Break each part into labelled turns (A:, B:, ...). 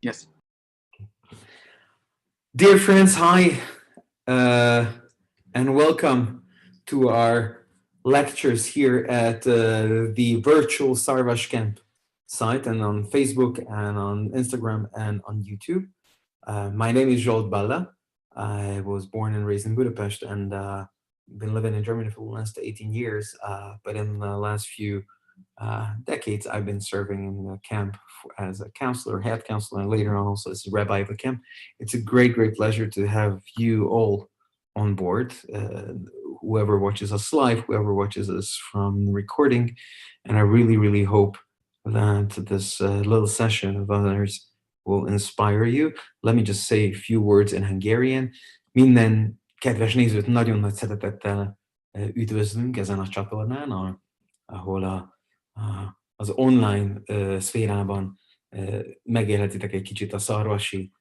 A: Yes.
B: Dear friends, hi, and welcome to our lectures here at the virtual Sarvash Camp site and on Facebook and on Instagram and on YouTube. My name is Zsolt Balla. I was born and raised in Budapest and been living in Germany for the last 18 years. But in the last few decades, I've been serving in the camp as a counselor, head counselor, and later on also as a rabbi of the camp. It's a great, great pleasure to have you all on board. Whoever watches us live, whoever watches us from the recording, and I really, really hope that this little session of others will inspire you. Let me just say a few words in Hungarian. Minden kedves nézőt nagyon nagy szeretettel üdvözlünk ezen a csatornán, ahol az online szférában megélhetitek egy kicsit a szarvasi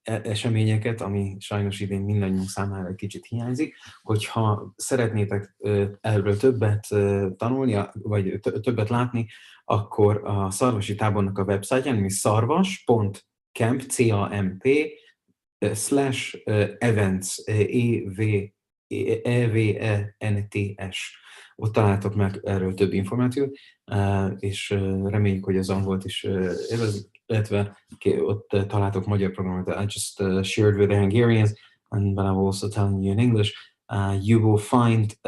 B: eseményeket, ami sajnos idén mindannyiunk számára egy kicsit hiányzik. Hogyha szeretnétek erről többet tanulni, vagy többet látni, akkor a szarvasi tábornak a websájtján, ami szarvas.camp, C-A-M-P, /events, E-V-E-N-T-S. Ott találtok meg erről több információt, és reméljük, hogy az angolt is illetve ott találtok magyar programot. I just shared with the Hungarians, but I'm also telling you in English. You will find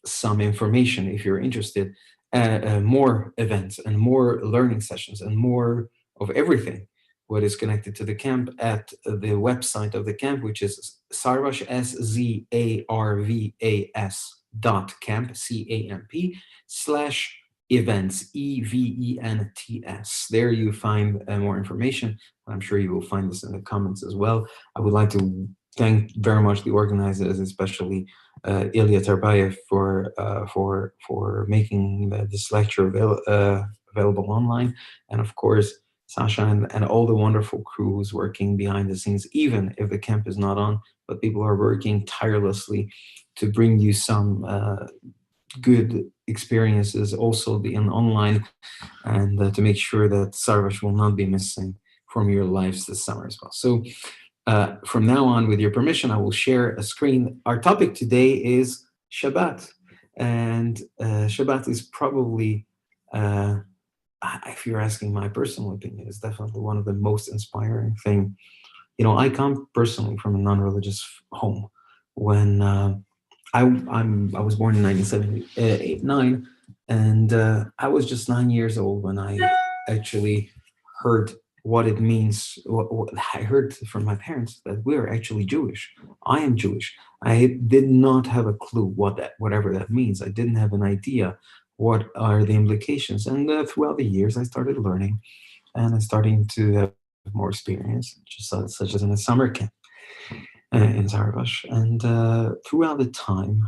B: some information if you're interested, more events and more learning sessions and more of everything what is connected to the camp at the website of the camp, which is Sarvas, SZARVAS.camp, C-A-M-P, /events, EVENTS. There you find more information. I'm sure you will find this in the comments as well. I would like to thank very much the organizers, especially Ilya Tarbayev for making this lecture available online, and of course Sasha and all the wonderful crew who's working behind the scenes, even if the camp is not on, but people are working tirelessly to bring you some good experiences also in online, and to make sure that Sarvash will not be missing from your lives this summer as well. So from now on, with your permission, I will share a screen. Our topic today is Shabbat, and Shabbat is probably if you're asking my personal opinion, it's definitely one of the most inspiring thing. You know, I come personally from a non-religious home. When I was born in 1979, and I was just 9 years old when I actually heard what it means. What I heard from my parents that we're actually Jewish. I am Jewish. I did not have a clue whatever that means. I didn't have an idea what are the implications. And throughout the years, I started learning, and I'm starting to have more experience, such as in a summer camp in Sarvash. And throughout the time,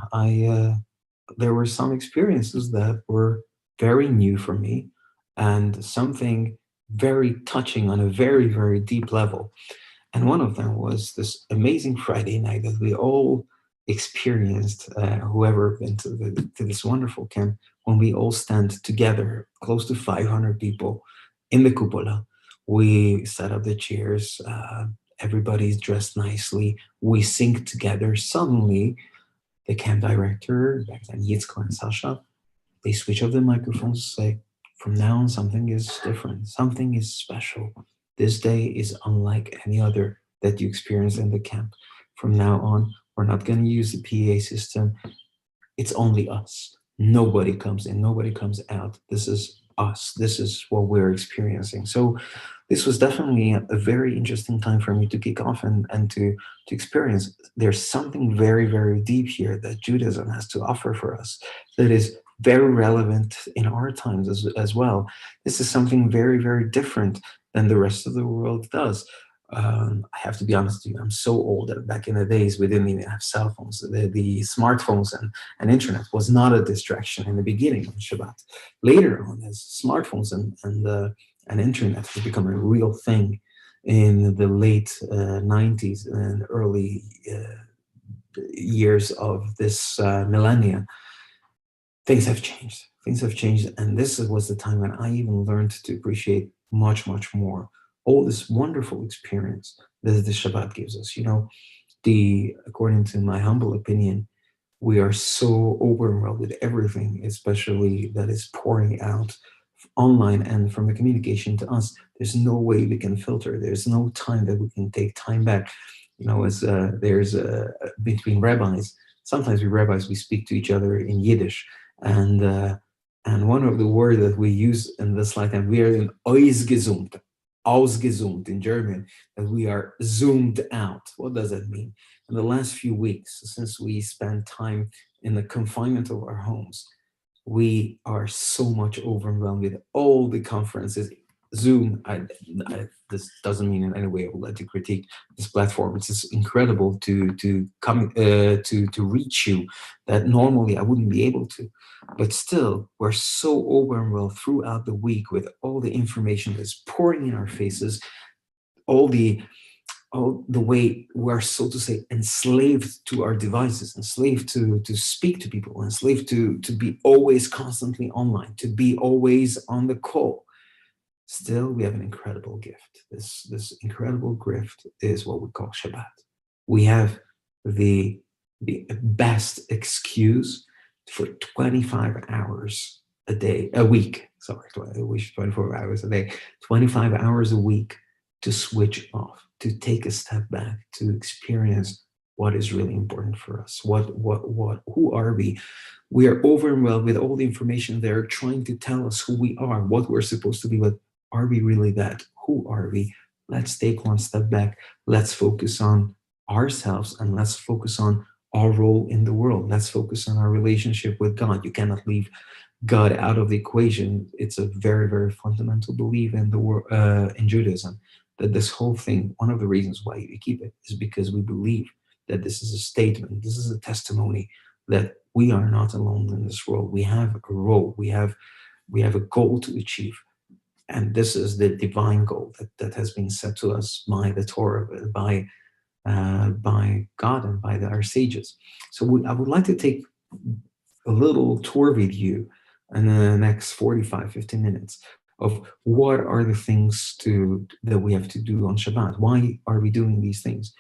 B: there were some experiences that were very new for me, and something very touching on a very, very deep level. And one of them was this amazing Friday night that we all experienced, whoever been to this wonderful camp, when we all stand together, close to 500 people in the cupola. We set up the chairs, everybody's dressed nicely, we sing together. Suddenly, the camp director, back then Yitzko and Sasha, they switch off the microphones, say, from now on, something is different, something is special. This day is unlike any other that you experience in the camp. From now on, we're not going to use the PA system. It's only us. Nobody comes in, nobody comes out. This is us. This is what we're experiencing. So this was definitely a very interesting time for me to kick off and to experience. There's something very, very deep here that Judaism has to offer for us that is very relevant in our times as well. This is something very, very different than the rest of the world does. I have to be honest with you, I'm so old that back in the days we didn't even have cell phones. The smartphones and internet was not a distraction in the beginning of Shabbat. Later on, as smartphones and internet has become a real thing in the late 90s and early years of this millennia, things have changed. Things have changed, and this was the time when I even learned to appreciate much, much more. All this wonderful experience that the Shabbat gives us. According to my humble opinion, we are so overwhelmed with everything, especially that is pouring out online and from the communication to us. There's no way we can filter. There's no time that we can take time back. As there's between rabbis, sometimes we rabbis, we speak to each other in Yiddish, and one of the words that we use in this lifetime, we are in ausgezoomt in German, that we are zoomed out. What does that mean? In the last few weeks, since we spent time in the confinement of our homes, we are so much overwhelmed with all the conferences. Zoom, this doesn't mean in any way I would like to critique this platform. It's just incredible to come to reach you that normally I wouldn't be able to. But still, we're so overwhelmed throughout the week with all the information that's pouring in our faces, all the way we're, so to say, enslaved to our devices, enslaved to speak to people, enslaved to be always constantly online, to be always on the call. Still, we have an incredible gift. This incredible gift is what we call Shabbat. We have the best excuse for 25 hours a week. Sorry, I wish 24 hours a day, 25 hours a week to switch off, to take a step back, to experience what is really important for us. Who are we? We are overwhelmed with all the information they're trying to tell us who we are, what we're supposed to be, but are we really that? Who are we? Let's take one step back. Let's focus on ourselves and let's focus on our role in the world. Let's focus on our relationship with God. You cannot leave God out of the equation. It's a very, very fundamental belief in in Judaism, that this whole thing, one of the reasons why we keep it is because we believe that this is a statement, this is a testimony that we are not alone in this world. We have a role, we have a goal to achieve. And this is the divine goal that has been set to us by the Torah, by God and by our sages. So I would like to take a little tour with you in the next 50 minutes of what are the things that we have to do on Shabbat. Why are we doing these things?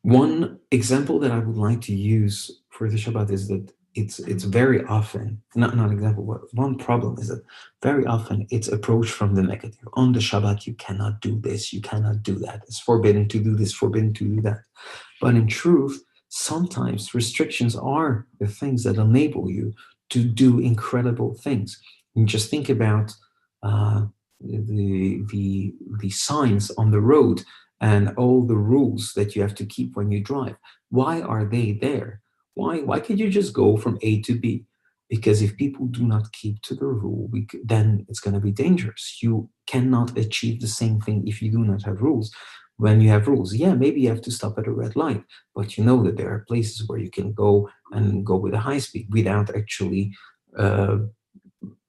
B: One example that I would like to use for the Shabbat is that it's very often, not example, but one problem is that very often it's approached from the negative. On the Shabbat, you cannot do this, you cannot do that. It's forbidden to do this, forbidden to do that. But in truth, sometimes restrictions are the things that enable you to do incredible things. And just think about the signs on the road and all the rules that you have to keep when you drive. Why are they there? Why can't you just go from A to B? Because if people do not keep to the rule, then it's going to be dangerous. You cannot achieve the same thing if you do not have rules. When you have rules, yeah, maybe you have to stop at a red light, but you know that there are places where you can go with a high speed without actually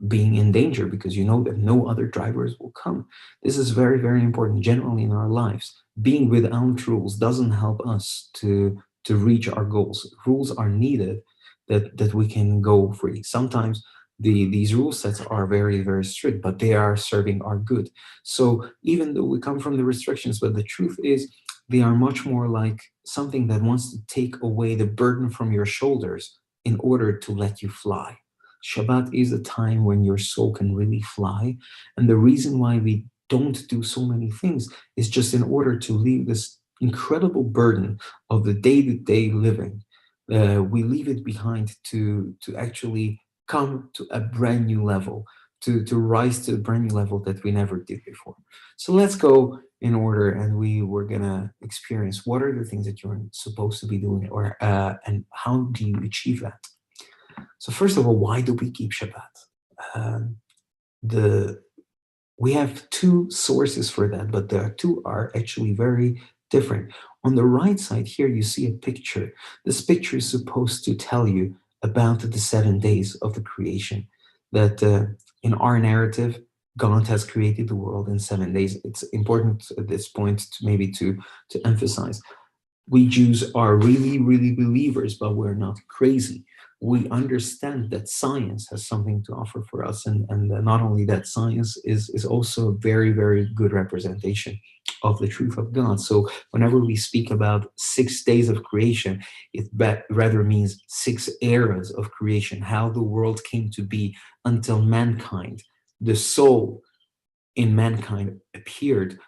B: being in danger, because you know that no other drivers will come. This is very, very important generally in our lives. Being without rules doesn't help us to reach our goals. Rules are needed that we can go free. Sometimes these rule sets are very, very strict, but they are serving our good. So even though we come from the restrictions, but the truth is they are much more like something that wants to take away the burden from your shoulders in order to let you fly. Shabbat is a time when your soul can really fly. And the reason why we don't do so many things is just in order to leave this incredible burden of the day-to-day living. We leave it behind to actually come to a brand new level, to rise to a brand new level that we never did before. So let's go in order, and we're gonna experience what are the things that you're supposed to be doing, and how do you achieve that. So first of all, why do we keep Shabbat? We have two sources for that, but the two are actually very different. On the right side here, you see a picture. This picture is supposed to tell you about the 7 days of the creation, that in our narrative, God has created the world in 7 days. It's important at this point to emphasize. We Jews are really, really believers, but we're not crazy. we understand that science has something to offer for us. And not only that, science is also a very, very good representation of the truth of God. So whenever we speak about 6 days of creation, it rather means 6 eras of creation, how the world came to be until mankind, the soul in mankind, appeared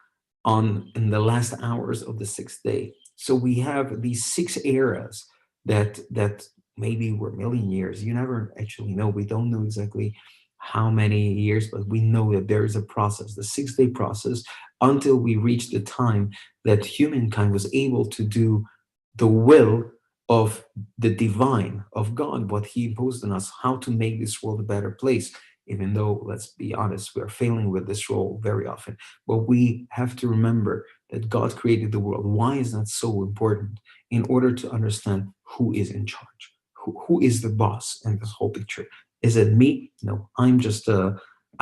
B: in the last hours of the 6th day. So we have these 6 eras that maybe were million years. You never actually know. We don't know exactly how many years, but we know that there is a process, the 6-day process, until we reach the time that humankind was able to do the will of the divine, of God, what he imposed on us, how to make this world a better place. Even though, let's be honest, we are failing with this role very often. But we have to remember that God created the world. Why is that so important? In order to understand who is in charge, who is the boss in this whole picture. Is it me? No, I'm just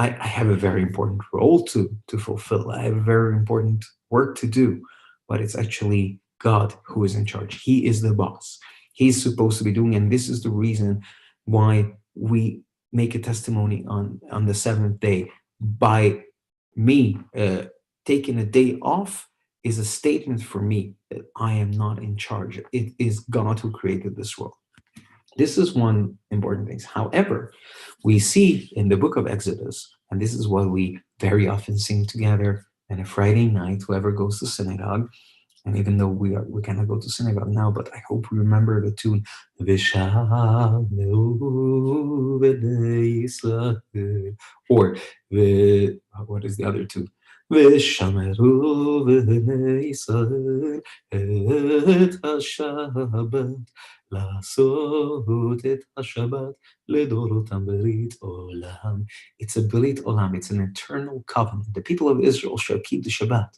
B: I have a very important role to fulfill. I have a very important work to do, but it's actually God who is in charge. He is the boss. He's supposed to be doing, and this is the reason why we make a testimony on the 7th day. By me taking a day off is a statement for me that I am not in charge. It is God who created this world. This is one important thing. However, we see in the book of Exodus, and this is what we very often sing together on a Friday night, whoever goes to synagogue, and even though we cannot go to synagogue now, but I hope we remember the tune. V'shameu b'nei Yisrael. Or what is the other tune? V'shameru b'nei Yisrael et ha-Shabbat לעשות את השבת לדורותם ברית עולם. It's a Brit Olam, it's an eternal covenant. The people of Israel shall keep the Shabbat,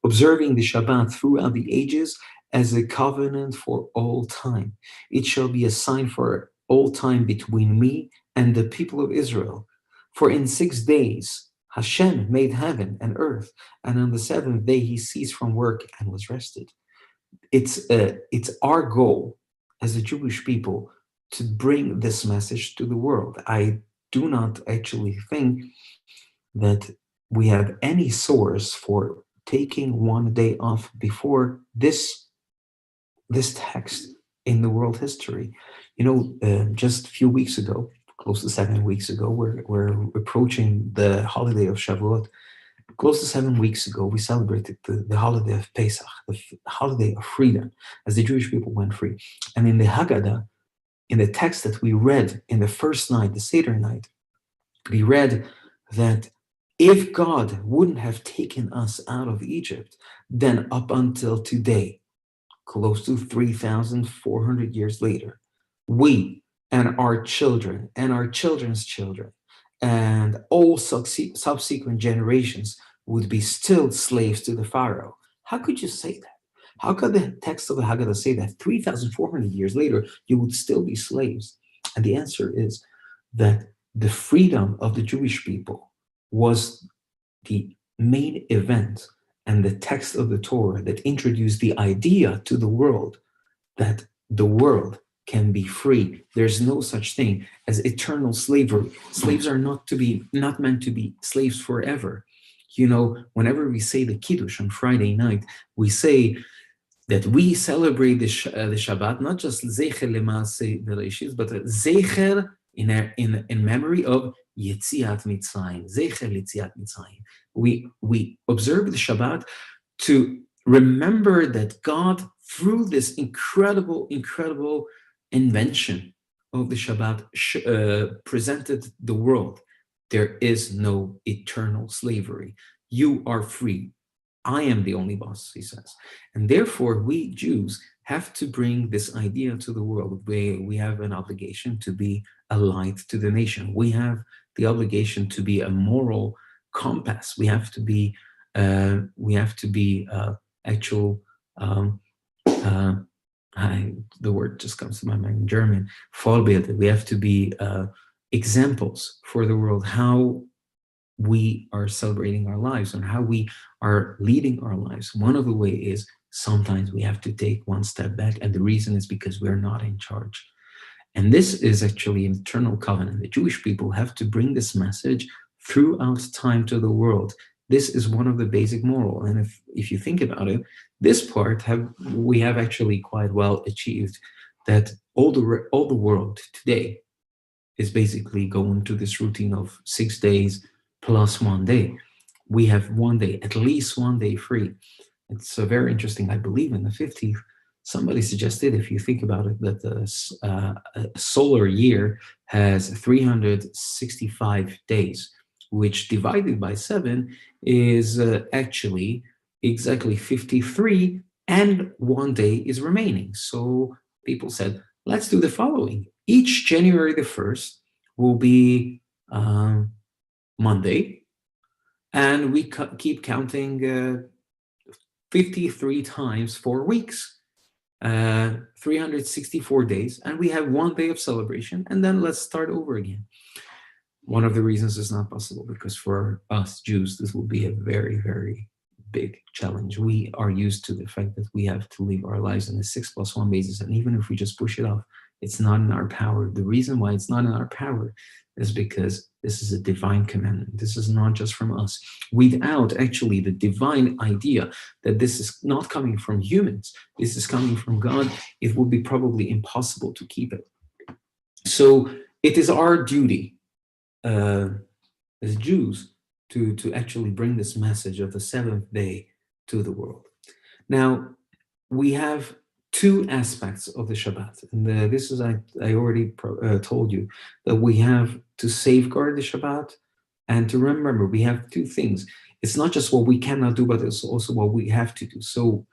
B: observing the Shabbat throughout the ages as a covenant for all time. It shall be a sign for all time between me and the people of Israel. For in 6 days Hashem made heaven and earth, and on the 7th day he ceased from work and was rested. It's our goal as the Jewish people to bring this message to the world. I do not actually think that we have any source for taking 1 day off before this text in the world history. Just a few weeks ago, close to 7 weeks ago, we're approaching the holiday of Shavuot. Close to 7 weeks ago, we celebrated the holiday of Pesach, the holiday of freedom, as the Jewish people went free. And in the Haggadah, in the text that we read in the first night, the Seder night, we read that if God wouldn't have taken us out of Egypt, then up until today, close to 3,400 years later, we and our children and our children's children and all subsequent generations would be still slaves to the Pharaoh. How could you say that? How could the text of the Haggadah say that 3,400 years later, you would still be slaves? And the answer is that the freedom of the Jewish people was the main event and the text of the Torah that introduced the idea to the world that the world can be free. There's no such thing as eternal slavery. Slaves are not meant to be slaves forever. Whenever we say the Kiddush on Friday night, we say that we celebrate the Shabbat, not just Zecher L'Maaseh Bereshis, but Zecher in memory of Yetziat Mitzrayim, Zecher Yetziat Mitzrayim. We observe the Shabbat to remember that God, through this incredible invention of the Shabbat, presented the world. There is no eternal slavery. You are free. I am the only boss, he says. And therefore, we Jews have to bring this idea to the world. We have an obligation to be a light to the nation. We have the obligation to be a moral compass. We have to be actual. The word just comes to my mind in German. Vorbilder. We have to be examples for the world how we are celebrating our lives and how we are leading our lives. One of the way is sometimes we have to take one step back, and the reason is because we're not in charge. And this is actually an eternal covenant. The Jewish people have to bring this message throughout time to the world. This is one of the basic moral. And if you think about it, this part we have actually quite well achieved, that all the world today is basically going to this routine of 6 days plus 1 day. We have 1 day, at least 1 day free. It's very interesting. I believe in the 50th, somebody suggested, if you think about it, that the solar year has 365 days, which divided by 7 is actually exactly 53, and 1 day is remaining. So people said, let's do the following. Each January the 1st will be Monday, and we keep counting 53 times 4 weeks, 364 days, and we have 1 day of celebration, and then let's start over again. One of the reasons it's not possible, because for us Jews, this will be a very, very big challenge. We are used to the fact that we have to live our lives on a 6+1 basis, and even if we just push it off, it's not in our power. The reason why it's not in our power is because this is a divine commandment. This is not just from us. Without actually the divine idea that this is not coming from humans, this is coming from God, it would be probably impossible to keep it. So it is our duty as Jews to actually bring this message of the 7th day to the world. Now, we have 2 aspects of the Shabbat, and this is, I already told you, that we have to safeguard the Shabbat and to remember we have 2 things. It's not just what we cannot do, but it's also what we have to do. So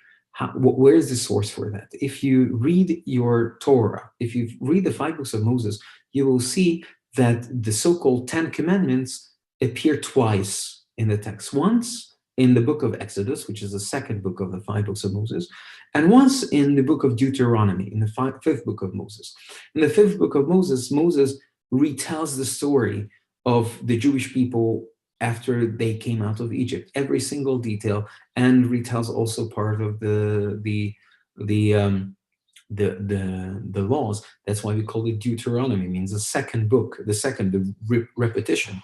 B: where is the source for that? If you read your Torah, if you read the 5 books of Moses, you will see that the so-called 10 commandments appear twice in the text. Once in the book of Exodus, which is the 2nd book of the 5 books of Moses, and once in the book of Deuteronomy, in the 5th book of Moses. In the 5th book of Moses, Moses retells the story of the Jewish people after they came out of Egypt, every single detail, and retells also part of the laws. That's why we call it Deuteronomy. It means the 2nd book, the repetition.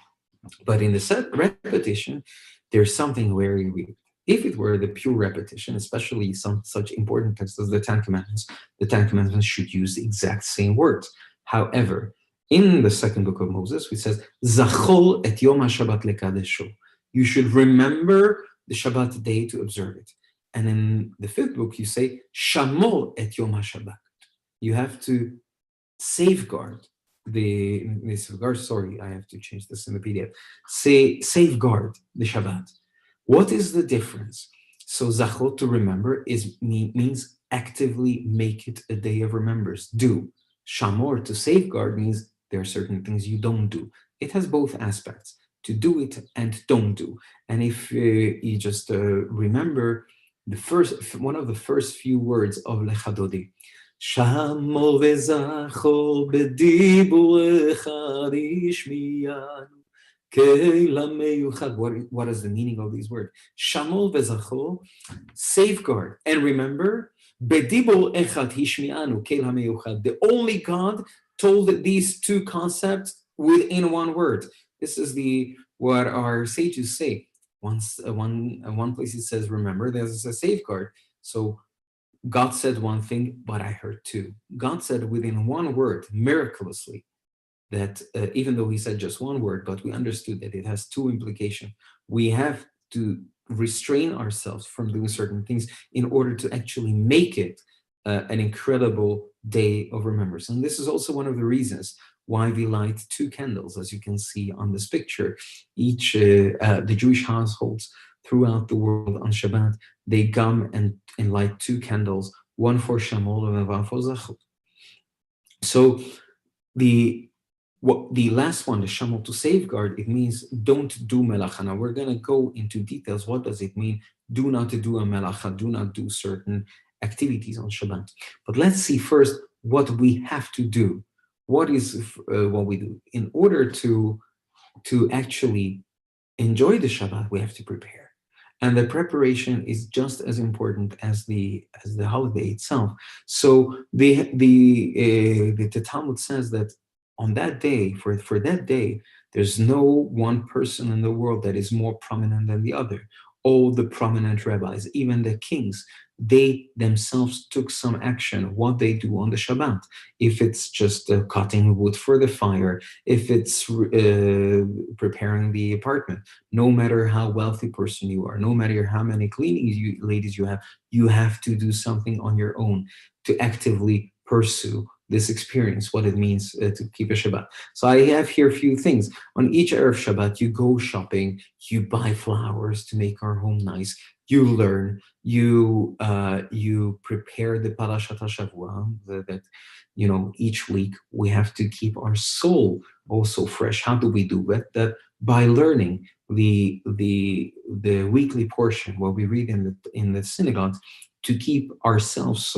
B: But in the repetition, there's something very weird. If it were the pure repetition, especially some such important texts as the 10 Commandments, the 10 Commandments should use the exact same words. However, in the 2nd book of Moses, it says, Zachor et Yom HaShabbat lekadesho. You should remember the Shabbat day to observe it. And in the 5th book, you say, Shamor et Yom HaShabbat. You have to safeguard sorry, I have to change this in the PDF. Safeguard the Shabbat. What is the difference? So Zachor, to remember, means actively make it a day of remembrance. Do. Shamor, to safeguard, means there are certain things you don't do. It has both aspects, to do it and don't do. And if you just remember one of the first few words of Lecha Dodi, Shamor v'zachor b'dibur echad ishmiyanu ke'lam meyuchad. What is the meaning of these words? Shamor v'zachor, safeguard and remember. B'dibur echad ishmiyanu ke'lam meyuchad. The only God told these 2 concepts within 1 word. This is what our sages say. One place it says remember, there's a safeguard. So God said 1 thing, but I heard 2. God said within 1 word, miraculously, that even though he said just 1 word, but we understood that it has 2 implications. We have to restrain ourselves from doing certain things in order to actually make it an incredible day of remembrance. And this is also one of the reasons why we light 2 candles, as you can see on this picture. Each, the Jewish households throughout the world on Shabbat, they come and light 2 candles, one for Shamor and one for Zachor. So the last one, the Shamor, to safeguard, it means don't do Melacha. Now we're going to go into details. What does it mean? Do not to do a Melacha, do not do certain activities on Shabbat. But let's see first what we have to do. What is what we do? In order to actually enjoy the Shabbat, we have to prepare. and the preparation is just as important as the holiday itself. So the Talmud says that on that day, for that day, there's no one person in the world that is more prominent than the other. All the prominent rabbis, even the kings, they themselves took some action, what they do on the Shabbat. If it's just cutting wood for the fire, if it's preparing the apartment, no matter how wealthy person you are, no matter how many cleaning ladies you have to do something on your own to actively pursue this experience, what it means to keep a Shabbat. So I have here a few things. On each Erev Shabbat, you go shopping, you buy flowers to make our home nice, you learn, you prepare the Parashat HaShavua, that each week we have to keep our soul also fresh. How do we do it? That by learning the weekly portion, what we read in the synagogues, to keep ourselves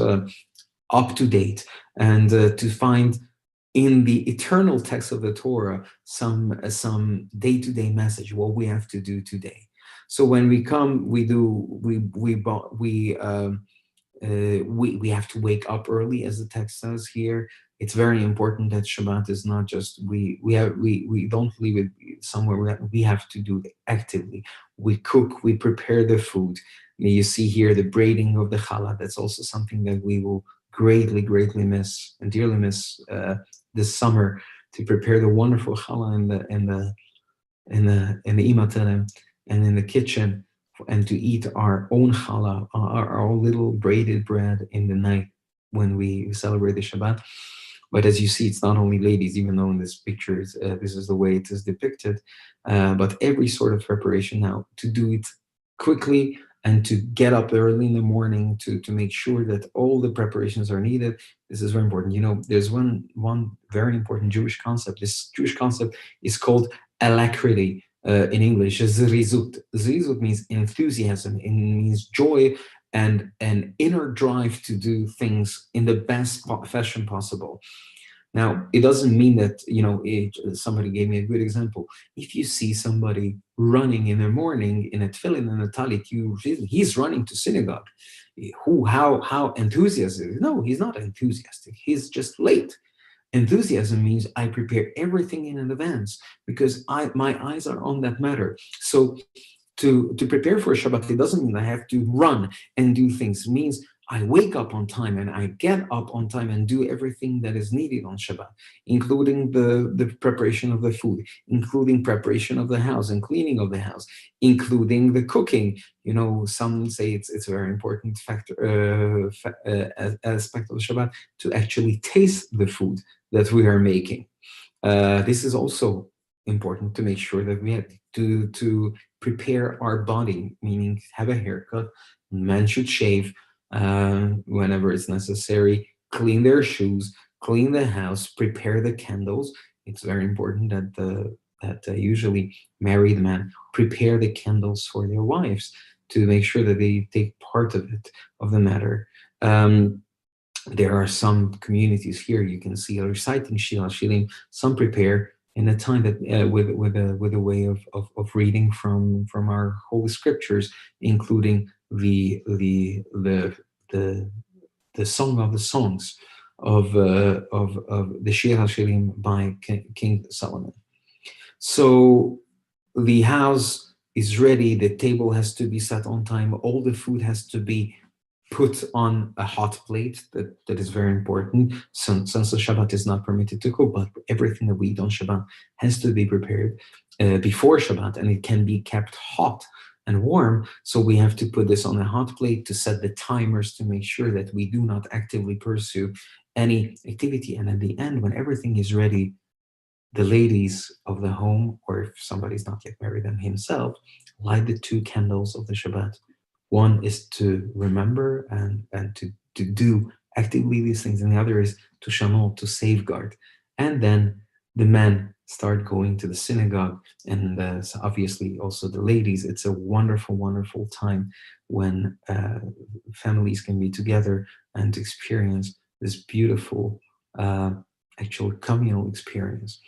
B: up to date, and to find in the eternal text of the Torah some day-to-day message, what we have to do today. So when we come, we have to wake up early, as the text says here. It's very important that Shabbat is not just we don't leave it somewhere. We have to do it actively. We cook, we prepare the food. You see here the braiding of the challah. That's also something that we will greatly miss and dearly miss this summer, to prepare the wonderful challah in the imaterem and in the kitchen, and to eat our own challah, our own little braided bread in the night when we celebrate the Shabbat. But as you see, it's not only ladies, even though in this picture this is the way it is depicted, but every sort of preparation now, to do it quickly and to get up early in the morning to make sure that all the preparations are needed. This is very important. There's one very important Jewish concept. This Jewish concept is called alacrity. In English, zrizut. Zrizut means enthusiasm. It means joy and an inner drive to do things in the best fashion possible. Now, it doesn't mean that, somebody gave me a good example. If you see somebody running in the morning in a tefillin and a talit, he's running to synagogue. How enthusiastic? No, he's not enthusiastic. He's just late. Enthusiasm means I prepare everything in advance because my eyes are on that matter. So to prepare for a Shabbat, it doesn't mean I have to run and do things. It means I wake up on time and I get up on time and do everything that is needed on Shabbat, including the preparation of the food, including preparation of the house and cleaning of the house, including the cooking. Some say it's a very important factor, aspect of Shabbat, to actually taste the food that we are making. This is also important, to make sure that we have to prepare our body, meaning have a haircut. Men should shave whenever it's necessary, clean their shoes, clean the house, prepare the candles. It's very important that usually married men prepare the candles for their wives, to make sure that they take part of the matter. There are some communities here, you can see reciting Shir HaShirim. Some prepare in a time that with a way of reading from our holy scriptures, including the Song of the Songs of the Shir HaShirim by King Solomon. So the house is ready, the table has to be set on time, all the food has to be put on a hot plate. That is very important. Since the Shabbat is not permitted to cook, but everything that we eat on Shabbat has to be prepared before Shabbat, and it can be kept hot and warm. So we have to put this on a hot plate to set the timers, to make sure that we do not actively pursue any activity. And at the end, when everything is ready, the ladies of the home, or if somebody's not yet married, them himself, light the 2 candles of the Shabbat. One is to remember and to do actively these things, and the other is to shamol, to safeguard. And then the men start going to the synagogue, and so obviously also the ladies. It's a wonderful, wonderful time when families can be together and experience this beautiful, actual communal experience.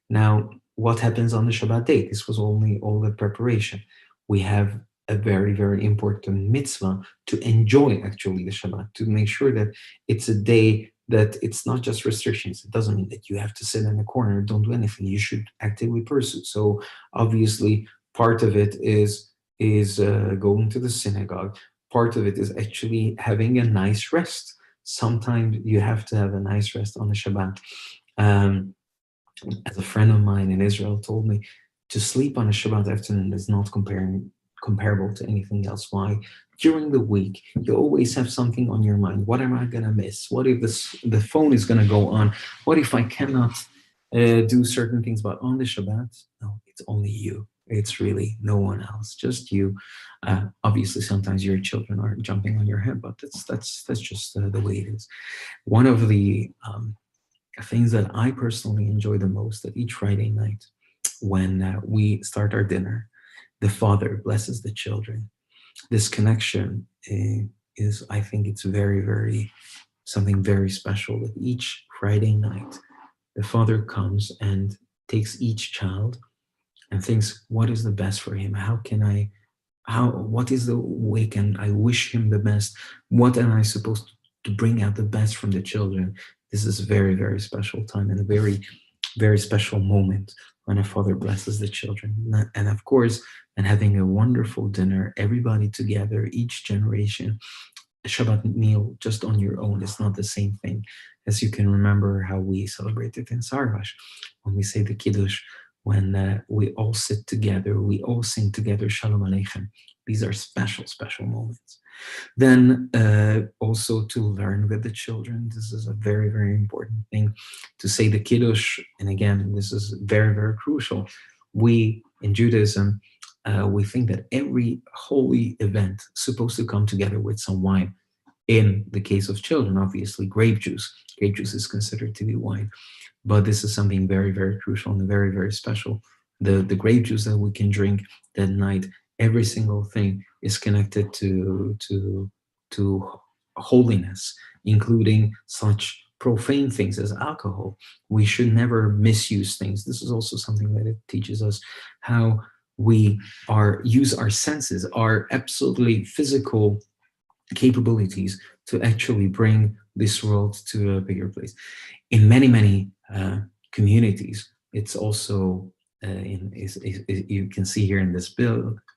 B: Now, what happens on the Shabbat day? This was only all the preparation. We have a very, very important mitzvah to enjoy actually the Shabbat, to make sure that it's a day that it's not just restrictions. It doesn't mean that you have to sit in a corner, don't do anything. You should actively pursue. So obviously, part of it is going to the synagogue. Part of it is actually having a nice rest. Sometimes you have to have a nice rest on the Shabbat. As a friend of mine in Israel told me, to sleep on a Shabbat afternoon is not comparable to anything else. Why? During the week, you always have something on your mind. What am I going to miss? What if the phone is going to go on? What if I cannot do certain things? But on the Shabbat, no, it's only you. It's really no one else, just you. Obviously, sometimes your children are jumping on your head, but that's just the way it is. One of the things that I personally enjoy the most at each Friday night, when we start our dinner, the father blesses the children. This connection is, I think it's very, very, something very special, that each Friday night, the father comes and takes each child and thinks, what is the best for him? What is the way can I wish him the best? What am I supposed to bring out the best from the children? This is a very, very special time and a very, very special moment when a father blesses the children. And of course, and having a wonderful dinner, everybody together, each generation. A Shabbat meal just on your own is not the same thing, as you can remember how we celebrated in Sarvash, when we say the Kiddush, when we all sit together, we all sing together Shalom Aleichem. These are special, special moments. Then also to learn with the children. This is a very, very important thing, to say the Kiddush. And again, this is very, very crucial. We, in Judaism, we think that every holy event is supposed to come together with some wine. In the case of children, obviously, grape juice. Grape juice is considered to be wine. But this is something very, very crucial and very, very special. The grape juice that we can drink that night, every single thing is connected to holiness, including such profane things as alcohol. We should never misuse things. This is also something that it teaches us, how we use our senses, our absolutely physical capabilities to actually bring this world to a bigger place. In many, many communities, it's also you can see here in this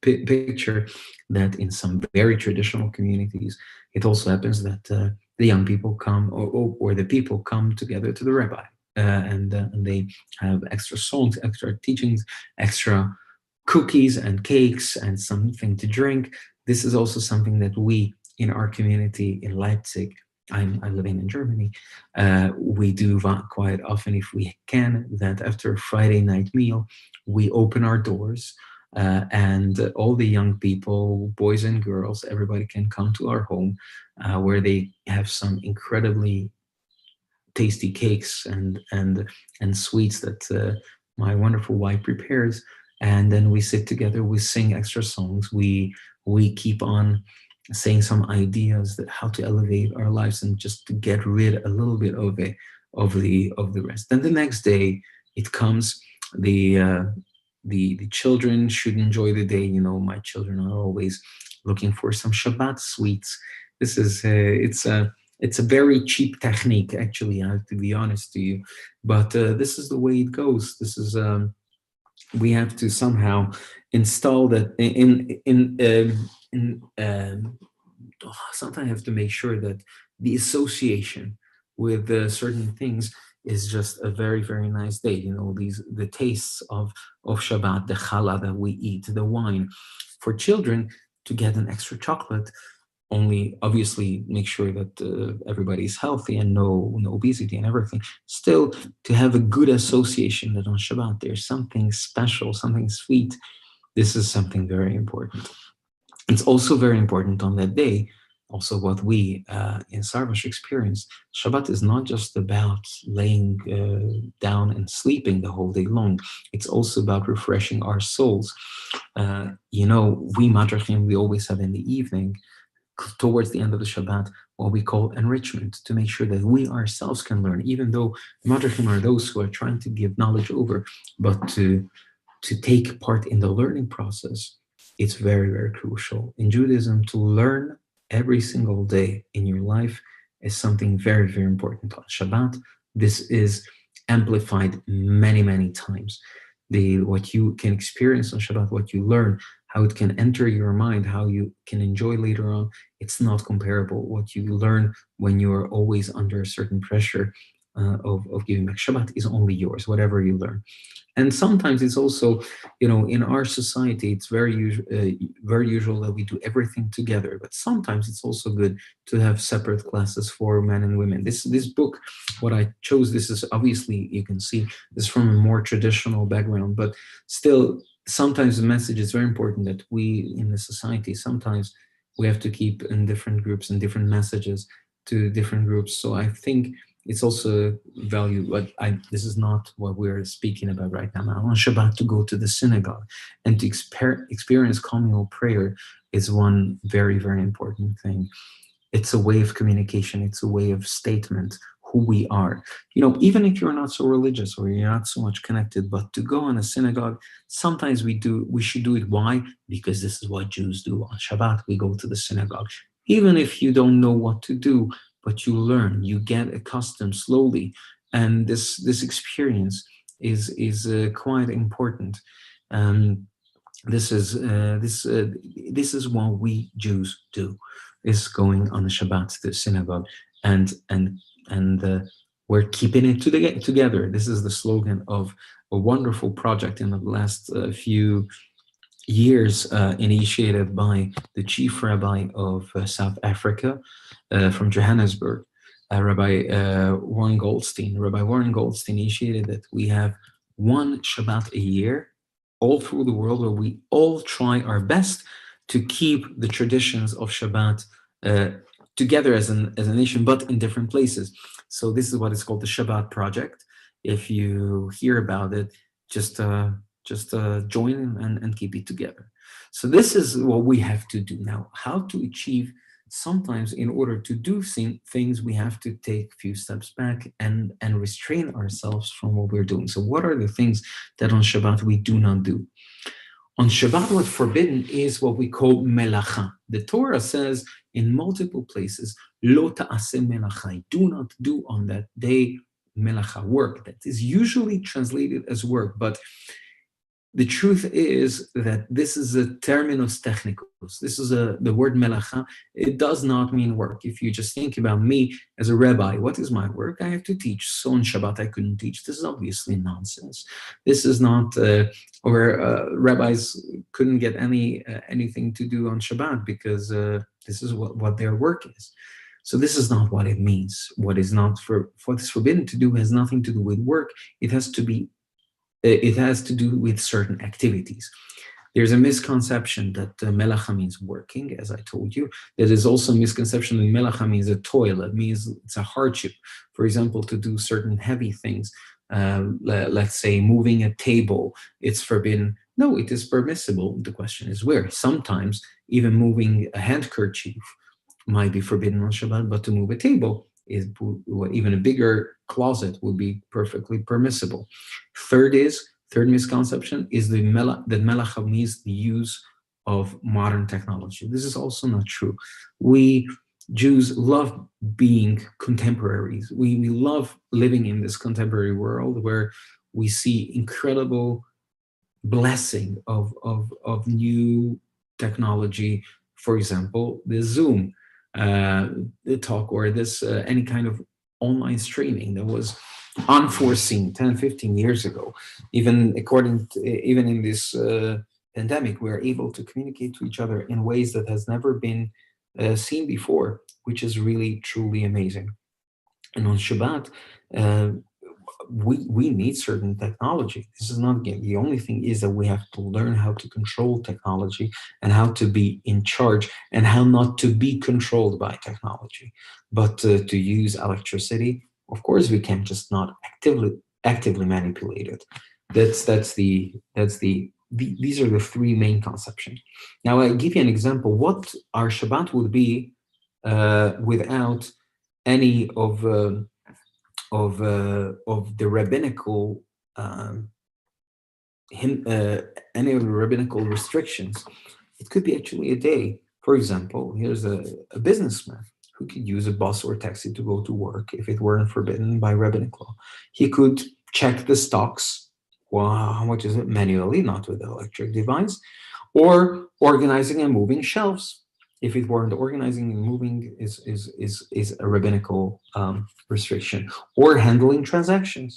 B: picture that in some very traditional communities, it also happens that the young people come, or the people come together to the rabbi, and they have extra songs, extra teachings, extra cookies and cakes, and something to drink. This is also something that we in our community in Leipzig, I'm living in Germany, we do quite often, if we can, that after a Friday night meal, we open our doors and all the young people, boys and girls, everybody can come to our home where they have some incredibly tasty cakes and sweets that my wonderful wife prepares. And then we sit together, we sing extra songs, we keep on saying some ideas that how to elevate our lives and just to get rid a little bit of the rest. Then the next day it comes, the children should enjoy the day. You know, my children are always looking for some Shabbat sweets. This is it's a very cheap technique, actually, I have to be honest to you, but this is the way it goes. This is we have to somehow install that sometimes I have to make sure that the association with certain things is just a very, very nice day. You know, the tastes of Shabbat, the challah that we eat, the wine. For children to get an extra chocolate, only obviously make sure that everybody's healthy and no obesity and everything. Still, to have a good association that on Shabbat there's something special, something sweet. This is something very important. It's also very important on that day, also what we in Sarvash experience. Shabbat is not just about laying down and sleeping the whole day long. It's also about refreshing our souls. You know, we Madrachim, we always have in the evening, towards the end of the Shabbat, what we call enrichment, to make sure that we ourselves can learn, even though Madrachim are those who are trying to give knowledge over, but to take part in the learning process it's very, very crucial. In Judaism, to learn every single day in your life is something very, very important. On Shabbat, this is amplified many, many times. What you can experience on Shabbat, what you learn, how it can enter your mind, how you can enjoy later on, it's not comparable. What you learn when you're always under a certain pressure of giving back Shabbat is only yours, whatever you learn. And sometimes it's also, in our society, it's very usual that we do everything together. But sometimes it's also good to have separate classes for men and women. This book, what I chose, this is obviously, you can see, this is from a more traditional background, but still, sometimes the message is very important that we in the society, sometimes we have to keep in different groups and different messages to different groups. So I think it's also value, but this is not what we're speaking about right now. On Shabbat, to go to the synagogue and to experience communal prayer is one very, very important thing. It's a way of communication. It's a way of statement, who we are. Even if you're not so religious or you're not so much connected, but to go in a synagogue, sometimes we should do it. Why? Because this is what Jews do on Shabbat. We go to the synagogue. Even if you don't know what to do, but you learn, you get accustomed slowly, and this experience is quite important. This is what we Jews do, is going on the Shabbat to the synagogue, and we're keeping it together. This is the slogan of a wonderful project in the last few years, initiated by the chief rabbi of South Africa, from Johannesburg, Rabbi Warren Goldstein. Rabbi Warren Goldstein initiated that we have one Shabbat a year all through the world, where we all try our best to keep the traditions of Shabbat together as a nation, but in different places. So this is what is called the Shabbat Project. If you hear about it, just join and keep it together. So this is what we have to do now. How to achieve? Sometimes, in order to do things, we have to take a few steps back and restrain ourselves from what we're doing. So what are the things that on Shabbat we do not do? On Shabbat, what's forbidden is what we call Melacha. The Torah says in multiple places, Lo ta'aseh melacha, do not do on that day Melacha, work. That is usually translated as work, but the truth is that this is a terminus technicus. This is the word melacha. It does not mean work. If you just think about me as a rabbi, what is my work? I have to teach. So on Shabbat, I couldn't teach. This is obviously nonsense. This is not, rabbis couldn't get anything to do on Shabbat because this is what their work is. So this is not what it means. What is forbidden to do has nothing to do with work. It has to do with certain activities. There's a misconception that Melacha means working, as I told you. There is also a misconception that Melacha means a toil. It means it's a hardship. For example, to do certain heavy things, let's say moving a table, it's forbidden. No, it is permissible. The question is where. Sometimes even moving a handkerchief might be forbidden on Shabbat, but to move a table, even a bigger closet would be perfectly permissible. Third misconception is that Melacha means the use of modern technology. This is also not true. We Jews love being contemporaries. We love living in this contemporary world where we see incredible blessing of new technology. For example, the Zoom, the talk, or this any kind of online streaming that was unforeseen 10, 15 years ago. Even in this pandemic, we're able to communicate to each other in ways that has never been seen before, which is really, truly amazing. And on Shabbat, we need certain technology. This is not the only thing. Is that we have to learn how to control technology and how to be in charge and how not to be controlled by technology, but to use electricity. Of course, we can just not actively manipulate it. These are the three main conceptions. Now, I give you an example. What our Shabbat would be without any of the rabbinical any of the rabbinical restrictions. It could be actually a day. For example, here's a businessman who could use a bus or taxi to go to work if it weren't forbidden by rabbinic law. He could check the stocks. Wow, how much is it? Manually, not with an electric device, or organizing and moving shelves. If it weren't organizing and moving is a rabbinical restriction, or handling transactions.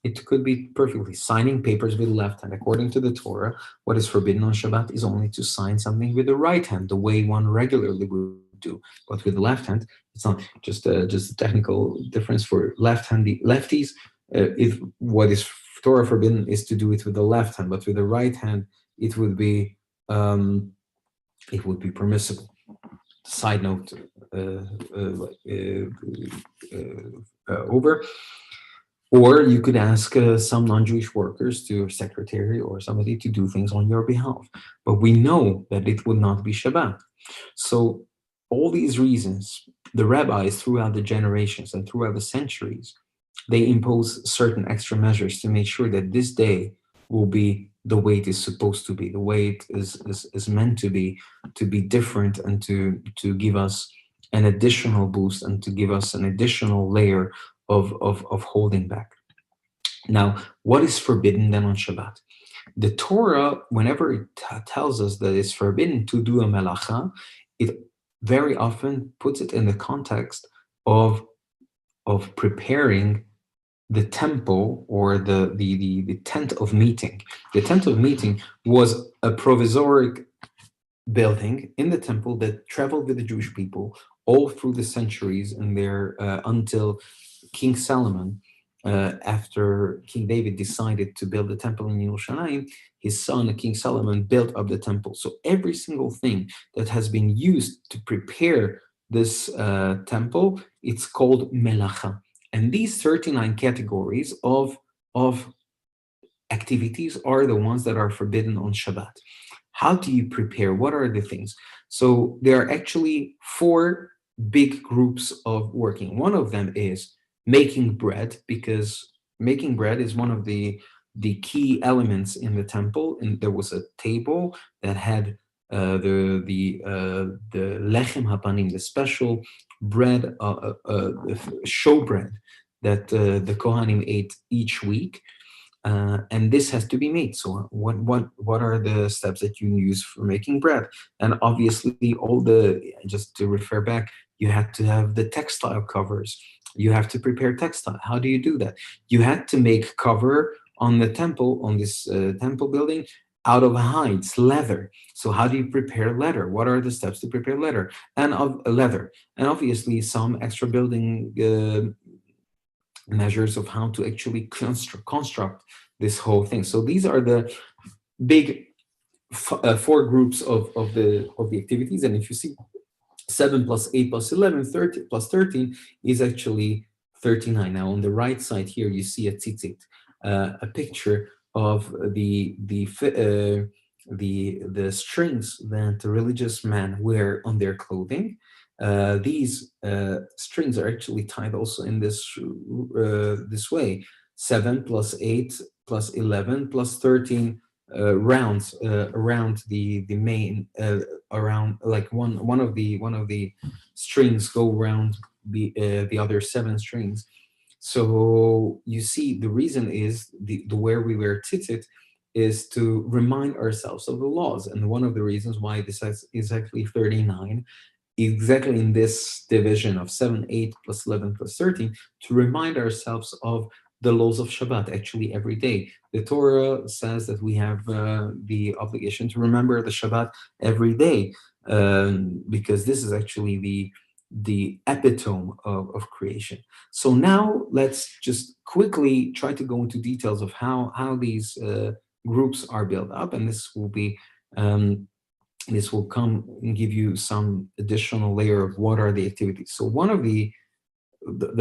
B: It could be perfectly signing papers with the left hand. According to the Torah, what is forbidden on Shabbat is only to sign something with the right hand, the way one regularly would do. But with the left hand, it's not just a technical difference for lefties. If what is Torah forbidden is to do it with the left hand, but with the right hand, it would be um, permissible. Side note over. Or you could ask some non-Jewish workers, to your secretary or somebody, to do things on your behalf. But we know that it would not be Shabbat. So all these reasons, the rabbis throughout the generations and throughout the centuries, they impose certain extra measures to make sure that this day will be the way it is supposed to be, the way it is meant to be different, and to give us an additional boost, and to give us an additional layer of holding back. Now, what is forbidden then on Shabbat? The Torah, whenever it tells us that it's forbidden to do a melacha, it very often puts it in the context of preparing the temple, or the tent of meeting. The tent of meeting was a provisoric building in the temple that traveled with the Jewish people all through the centuries, and there until King Solomon, after King David decided to build the temple in Yerushalayim, his son, King Solomon, built up the temple. So every single thing that has been used to prepare this temple, it's called Melacha. And these 39 categories of activities are the ones that are forbidden on Shabbat. How do you prepare? What are the things? So there are actually 4 big groups of working. One of them is making bread, because making bread is one of the key elements in the temple. And there was a table that had the lechem hapanim, the special bread, show bread that the Kohanim ate each week. And this has to be made. So what are the steps that you use for making bread? And obviously, just to refer back, you had to have the textile covers. You have to prepare textile. How do you do that? You had to make cover on the temple, on this temple building, out of hides, leather. So how do you prepare leather? What are the steps to prepare leather? And obviously some extra building measures of how to actually construct this whole thing. So these are the big 4 groups of the activities. And if you see 7 plus 8 plus 11, 30 plus 13 is actually 39. Now on the right side here, you see a tzitzit, a picture of the strings that the religious men wear on their clothing. These strings are actually tied also in this way: 7 plus 8 plus 11 plus 13 rounds around the main, around, like one of the strings go around the other 7 strings. So you see, the reason is the where we wear tzitzit is to remind ourselves of the laws, and one of the reasons why this is actually 39, exactly in this division of 7, 8 plus 11 plus 13, to remind ourselves of the laws of Shabbat actually every day. The Torah says that we have the obligation to remember the Shabbat every day, because this is actually the epitome of creation. So now let's just quickly try to go into details of how these groups are built up, and this will come and give you some additional layer of what are the activities. So one of the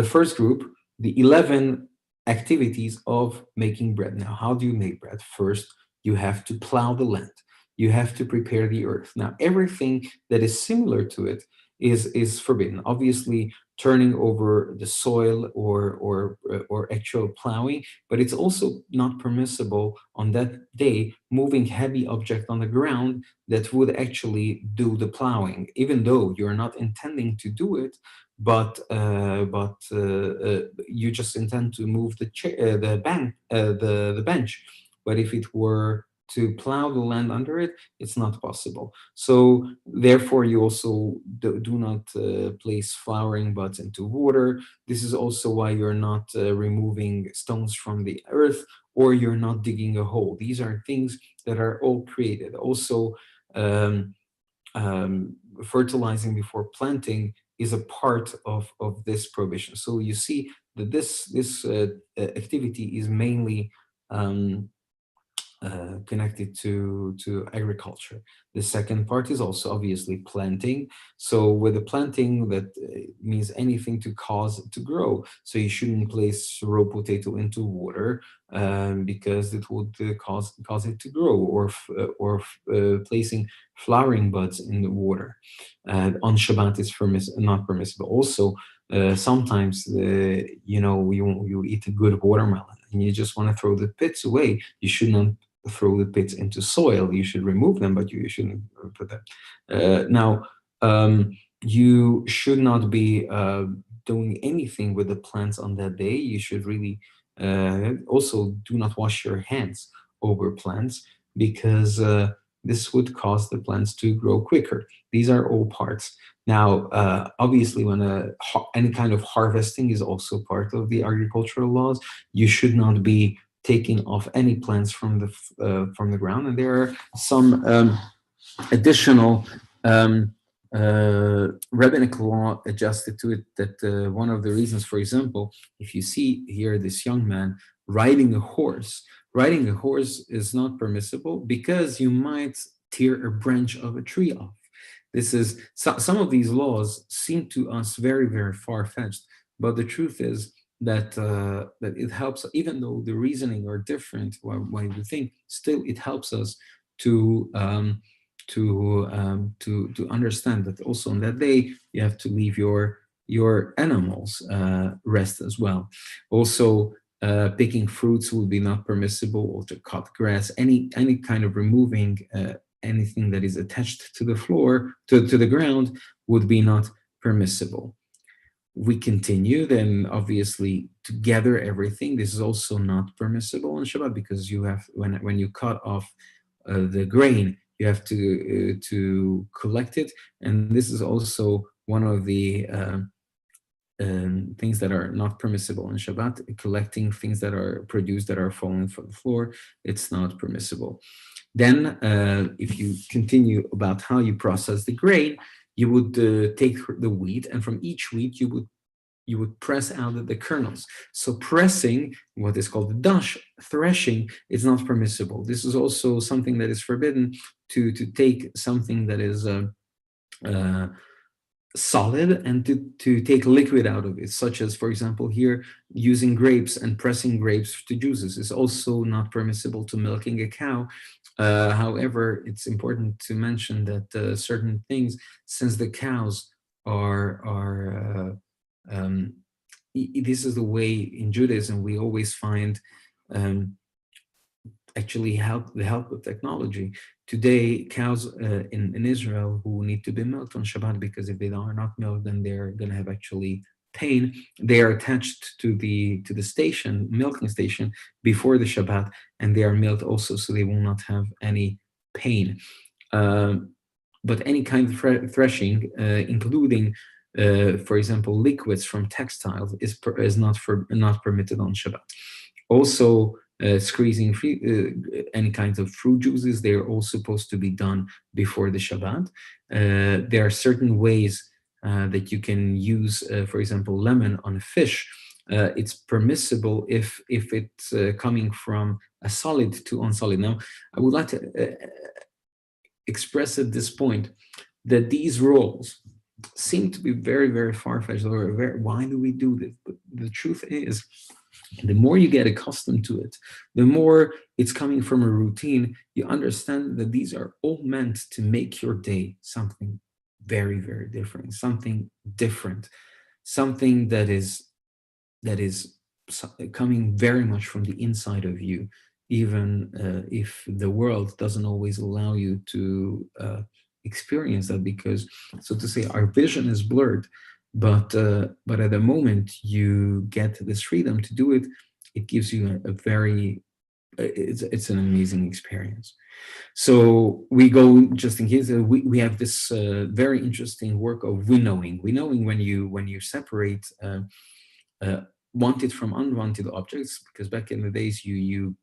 B: first group, the 11 activities of making bread. Now, how do you make bread? First, you have to plow the land. You have to prepare the earth. Now, everything that is similar to it is forbidden. Obviously, turning over the soil or actual plowing, but it's also not permissible on that day moving heavy object on the ground that would actually do the plowing, even though you're not intending to do it, but you just intend to move the bench. But if it were to plow the land under it, it's not possible. So therefore, you also do not place flowering buds into water. This is also why you're not removing stones from the earth, or you're not digging a hole. These are things that are all created. Also, um, fertilizing before planting is a part of this prohibition. So you see that this activity is mainly connected to agriculture. The second part is also obviously planting. So with the planting, that means anything to cause it to grow. So you shouldn't place raw potato into water because it would cause it to grow, or placing flowering buds in the water on Shabbat is not permissible. Also, sometimes you eat a good watermelon and you just want to throw the pits away. You should not throw the pits into soil. You should remove them, but you shouldn't put them. Now, you should not be doing anything with the plants on that day. You should really also do not wash your hands over plants, because this would cause the plants to grow quicker. These are all parts. Now, obviously, when any kind of harvesting is also part of the agricultural laws, you should not be taking off any plants from the ground. And there are some additional rabbinic law adjusted to it. That one of the reasons, for example, if you see here this young man riding a horse is not permissible because you might tear a branch of a tree off. This is some of these laws seem to us very, very far-fetched, but the truth is that it helps, even though the reasoning are different. Why we think, still it helps us to understand that also on that day you have to leave your animals rest as well. Also, picking fruits would be not permissible, or to cut grass, any kind of removing anything that is attached to the floor, to the ground, would be not permissible. We continue, then obviously to gather everything. This is also not permissible on Shabbat, because you have, when you cut off the grain, you have to collect it, and this is also one of the things that are not permissible on Shabbat. Collecting things that are produced that are falling from the floor, it's not permissible. Then, if you continue about how you process the grain, you would take the wheat, and from each wheat you would press out the kernels. So pressing, what is called the threshing, is not permissible. This is also something that is forbidden, to take something that is solid and to take liquid out of it, such as, for example, here, using grapes and pressing grapes to juices is also not permissible. To milking a cow. However, it's important to mention that certain things, since the cows are this is the way in Judaism we always find actually the help of technology. Today, cows in Israel who need to be milked on Shabbat, because if they are not milked, then they're going to have actually pain. They are attached to the milking station, before the Shabbat, and they are milked also, so they will not have any pain. But any kind of threshing, including, for example, liquids from textiles, is not permitted on Shabbat. Also, squeezing any kinds of fruit juices, they're all supposed to be done before the Shabbat. There are certain ways that you can use, for example, lemon on a fish. It's permissible if it's coming from a solid to unsolid. Now, I would like to express at this point that these rules seem to be very, very far-fetched, or why do we do this? But the truth is, the more you get accustomed to it, the more it's coming from a routine, you understand that these are all meant to make your day something very, very different, something different, something that is coming very much from the inside of you, even if the world doesn't always allow you to experience that, because, so to say, our vision is blurred. But at the moment you get this freedom to do it, it gives you a very it's an amazing experience. So we go, just in case, we have this very interesting work of winnowing. Winnowing, when you separate uh, wanted from unwanted objects, because back in the days you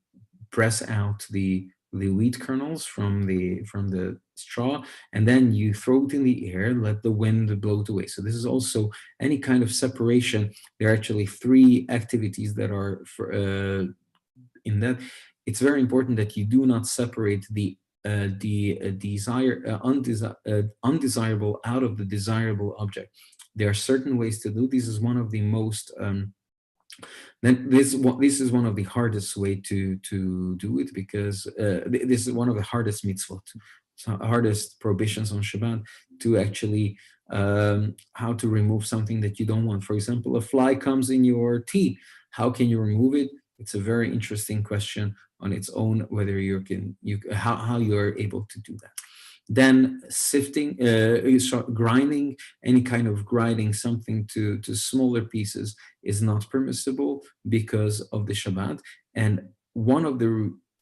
B: press out the wheat kernels from the straw, and then you throw it in the air, let the wind blow it away. So this is also any kind of separation. There are actually three activities that are in that. It's very important that you do not separate the undesirable out of the desirable object. There are certain ways to do this. Is one of the most then this is one of the hardest way to do it, because this is one of the hardest mitzvot, so hardest prohibitions on Shabbat, to actually how to remove something that you don't want. For example, a fly comes in your tea. How can you remove it? It's a very interesting question on its own, whether how you are able to do that. Then sifting, grinding, any kind of grinding something to smaller pieces is not permissible because of the Shabbat. And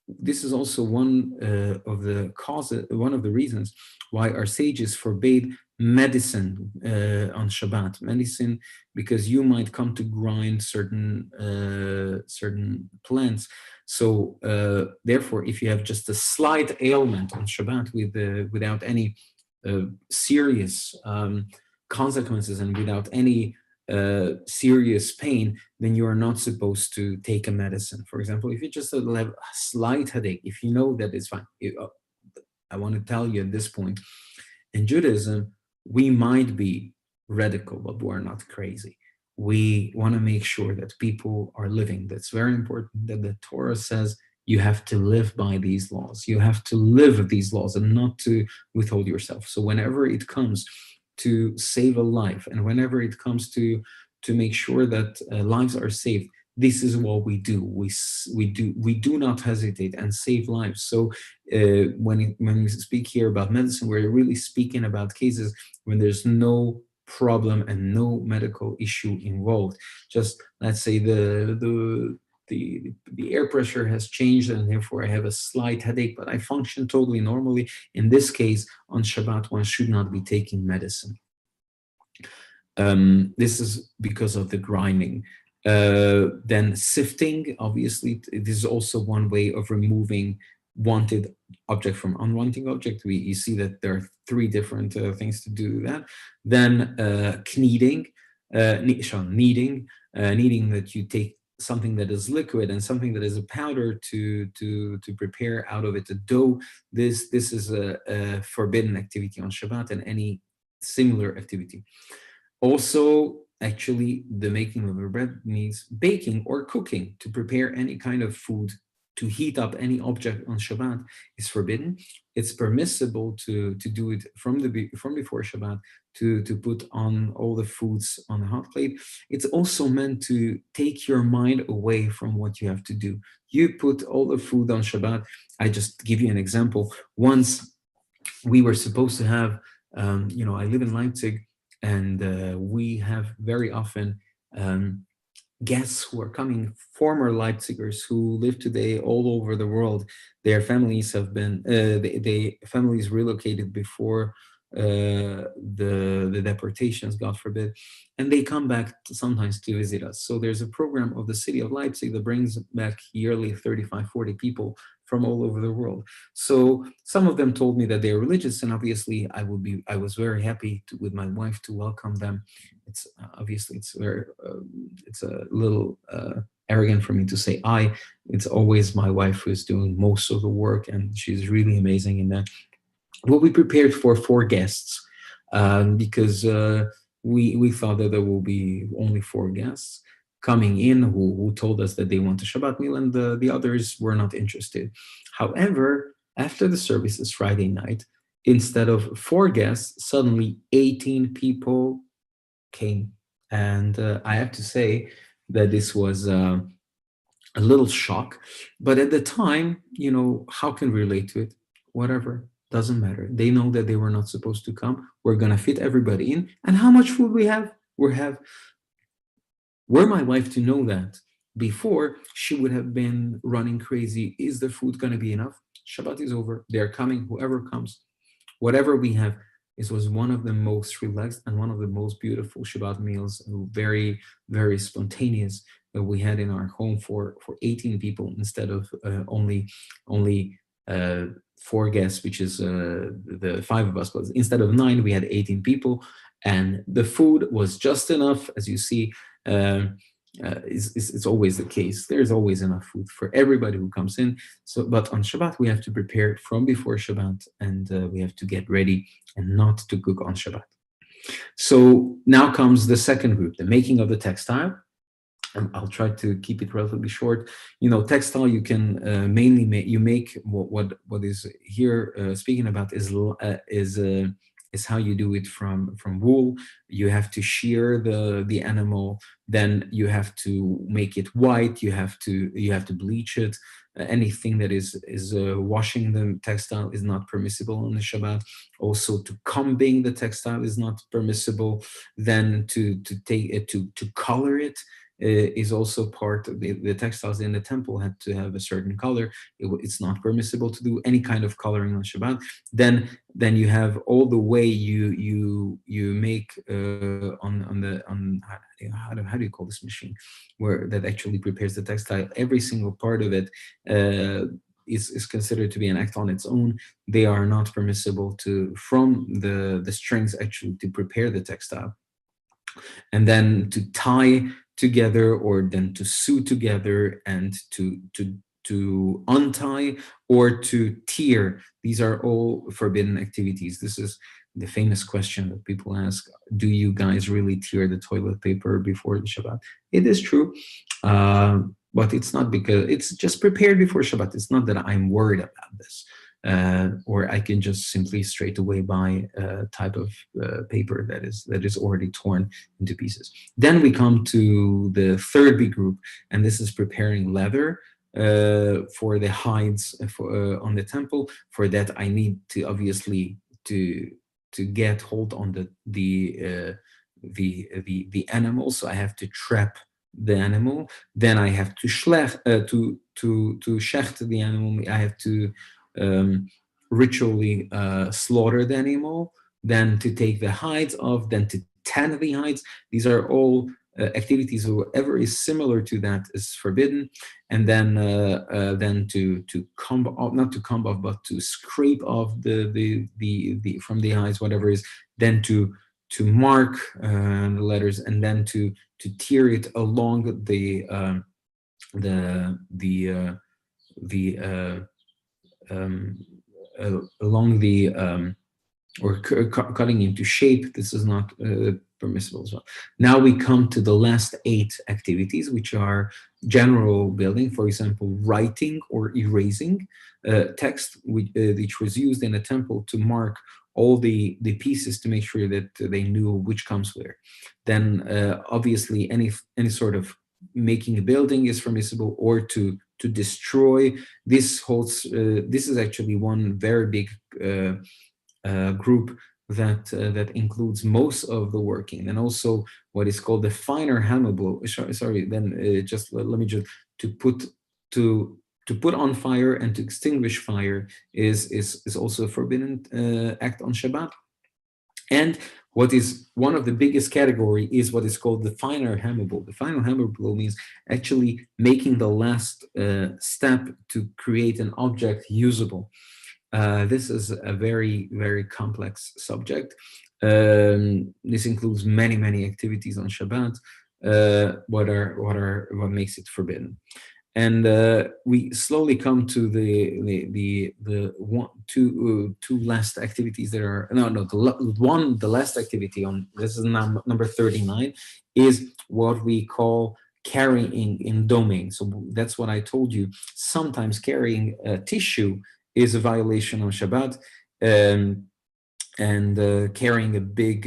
B: this is also one of the causes, one of the reasons why our sages forbade medicine on Shabbat. Medicine, because you might come to grind certain plants. So therefore, if you have just a slight ailment on Shabbat without any serious consequences and without any serious pain, then you are not supposed to take a medicine. For example, if you just have a slight headache, if you know that it's fine. I want to tell you at this point, in Judaism, we might be radical, but we're not crazy. We want to make sure that people are living. That's very important, that the Torah says you have to live by these laws. You have to live these laws and not to withhold yourself. So whenever it comes to save a life, and whenever it comes to make sure that lives are saved, this is what we do. We do not hesitate and save lives. So when we speak here about medicine, we're really speaking about cases when there's no problem and no medical issue involved. Just, let's say the air pressure has changed and therefore I have a slight headache, but I function totally normally. In this case, on Shabbat, one should not be taking medicine. This is because of the grinding. Then sifting, obviously, this is also one way of removing wanted object from unwanted object. You see that there are three different things to do that. Then kneading, kneading, that you take something that is liquid and something that is a powder to prepare out of it a dough. This is a forbidden activity on Shabbat, and any similar activity. Also, actually, the making of a bread means baking or cooking to prepare any kind of food. To heat up any object on Shabbat is forbidden. It's permissible to do it from before Shabbat, to put on all the foods on a hot plate. It's also meant to take your mind away from what you have to do. You put all the food on Shabbat. I just give you an example. Once we were supposed to have, I live in Leipzig, and we have very often guests who are coming, former Leipzigers who live today all over the world. Their families have been, families relocated before the deportations, God forbid, and they come back sometimes to visit us. So there's a program of the city of Leipzig that brings back yearly 35, 40 people from all over the world. So some of them told me that they're religious, and obviously I was very happy with my wife to welcome them. It's obviously it's a little arrogant for me to say I. It's always my wife who is doing most of the work, and she's really amazing in that. Well, we prepared for 4 guests because we thought that there will be only 4 guests coming in who told us that they want a Shabbat meal, and the others were not interested. However, after the services Friday night, instead of 4 guests, suddenly 18 people came. And I have to say that this was a little shock. But at the time, how can we relate to it? Whatever, doesn't matter. They know that they were not supposed to come. We're going to fit everybody in. And how much food we have? Were my wife to know that before, she would have been running crazy. Is the food going to be enough? Shabbat is over. They're coming, whoever comes. Whatever we have. It was one of the most relaxed and one of the most beautiful Shabbat meals, very, very spontaneous, that we had in our home for 18 people instead of only 4 guests, which is the 5 of us. But instead of 9, we had 18 people, and the food was just enough. As you see, it's always the case. There's always enough food for everybody who comes in. So, but on Shabbat, we have to prepare from before Shabbat, and we have to get ready and not to cook on Shabbat. So now comes the second group, the making of the textile. I'll try to keep it relatively short. Textile, you can mainly make what is here speaking about is how you do it from wool. You have to shear the animal, then you have to make it white. You have to bleach it. Anything that is washing the textile is not permissible on the Shabbat. Also, to combing the textile is not permissible. Then to take it to color it is also part of the textiles in the temple had to have a certain color. It's not permissible to do any kind of coloring on Shabbat. Then you have all the way you make how do you call this machine where that actually prepares the textile. Every single part of it is considered to be an act on its own. They are not permissible from the strings actually to prepare the textile. And then to tie together, or then to sew together, and to untie or to tear. These are all forbidden activities. This is the famous question that people ask: do you guys really tear the toilet paper before the Shabbat? It is true, but it's not because it's just prepared before Shabbat. It's not that I'm worried about this. Or I can just simply straight away buy a type of paper that is already torn into pieces. Then we come to the third big group, and this is preparing leather for the hides on the temple. For that, I need to obviously to get hold on the animal. So I have to trap the animal. Then I have to shecht the animal. I have to ritually slaughter the animal, then to take the hides off, then to tan the hides. These are all activities. Whatever is similar to that is forbidden. And then to comb off, not to comb off, but to scrape off the from the hides, whatever is, then to mark the letters, and then to tear it along or cutting into shape. This is not permissible as well. Now we come to the last 8 activities, which are general building. For example, writing or erasing text, which was used in a temple to mark all the pieces to make sure that they knew which comes where. Then obviously any sort of making a building is permissible, or to destroy. This is actually one very big group that includes most of the working, and also what is called the finer hammerable. Sorry, then just let me just to put on fire and to extinguish fire is also a forbidden act on Shabbat. And what is one of the biggest category is what is called the finer hammerable. The finer hammerable means actually making the last step to create an object usable. This is a very, very complex subject. This includes many activities on Shabbat. What makes it forbidden? And we slowly come to the two last activities that are the last activity on this is number 39 is what we call carrying in domain. So that's what I told you. Sometimes carrying tissue is a violation on Shabbat. and carrying a big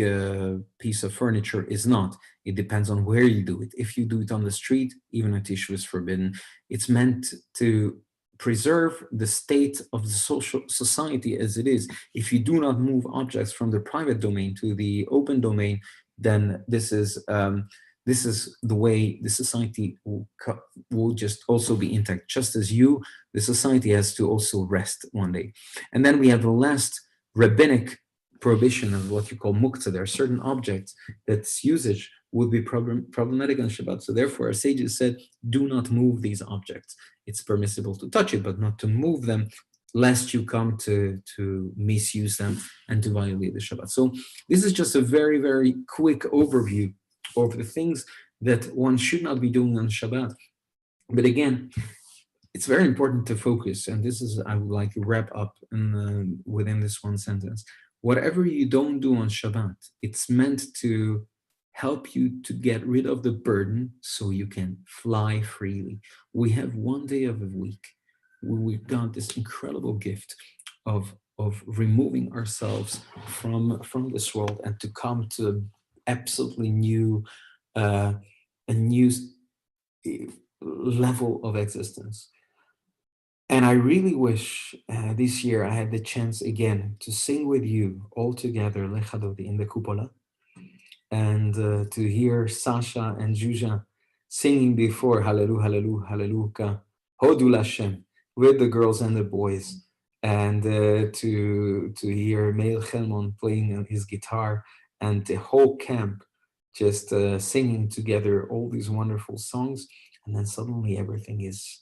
B: piece of furniture is not. It depends on where you do it. If you do it on the street, even a tissue is forbidden. It's meant to preserve the state of the social society as it is. If you do not move objects from the private domain to the open domain, then this is the way the society will just also be intact. Just as the society has to also rest one day. And then we have the last rabbinic prohibition of what you call muktzah. There are certain objects that's usage would be problematic on Shabbat. So therefore, our sages said, do not move these objects. It's permissible to touch it, but not to move them, lest you come to misuse them and to violate the Shabbat. So this is just a very, very quick overview of the things that one should not be doing on Shabbat. But again, it's very important to focus, and this is, I would like to wrap up within this one sentence. Whatever you don't do on Shabbat, it's meant to help you to get rid of the burden so you can fly freely. We have one day of a week where we've got this incredible gift of removing ourselves from this world and to come to an absolutely new, a new level of existence. And I really wish this year I had the chance again to sing with you all together Lechadodi in the cupola, and to hear Sasha and Zuzha singing before Hallelu, Hallelu, Halleluka, Hodu Lashem, with the girls and the boys, and to hear Meir Helmon playing his guitar, and the whole camp just singing together all these wonderful songs, and then suddenly everything is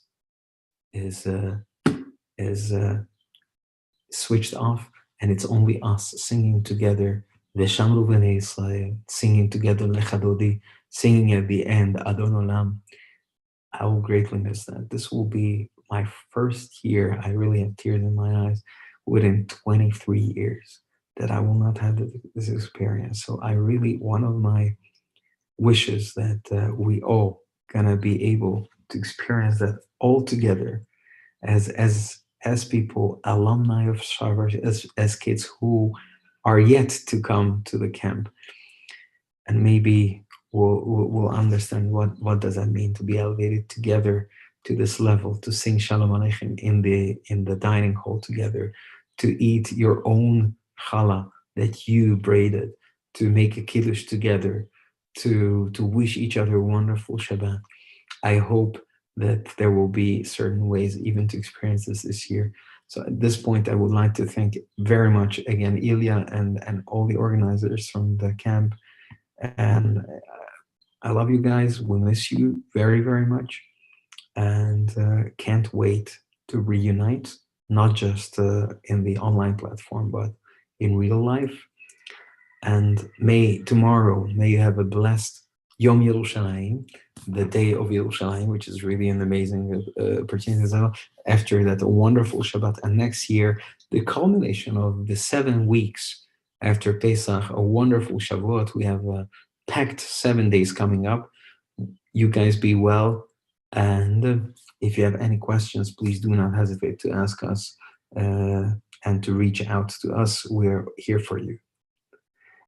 B: switched off, and it's only us singing together Veshamru Bnei Israel, singing together Lechadodi, singing at the end Adon Olam. I will greatly miss that. This will be my first year, I really have tears in my eyes, within 23 years that I will not have this experience. So I really, one of my wishes that we all gonna be able to experience that all together as people, alumni of Shabbat, as kids who are yet to come to the camp, and maybe we'll understand what does that mean to be elevated together to this level, to sing Shalom Aleichem in the dining hall together, to eat your own challah that you braided, to make a kiddush together, to wish each other wonderful Shabbat. I hope that there will be certain ways even to experience this year. So at this point, I would like to thank very much again Ilya and all the organizers from the camp. And I love you guys. We miss you very, very much. And can't wait to reunite, not just in the online platform, but in real life. And may you have a blessed Yom Yerushalayim, the day of Yerushalayim, which is really an amazing opportunity as well. After that, a wonderful Shabbat. And next year, the culmination of the 7 weeks after Pesach, a wonderful Shavuot. We have a packed 7 days coming up. You guys be well. And if you have any questions, please do not hesitate to ask us and to reach out to us. We're here for you.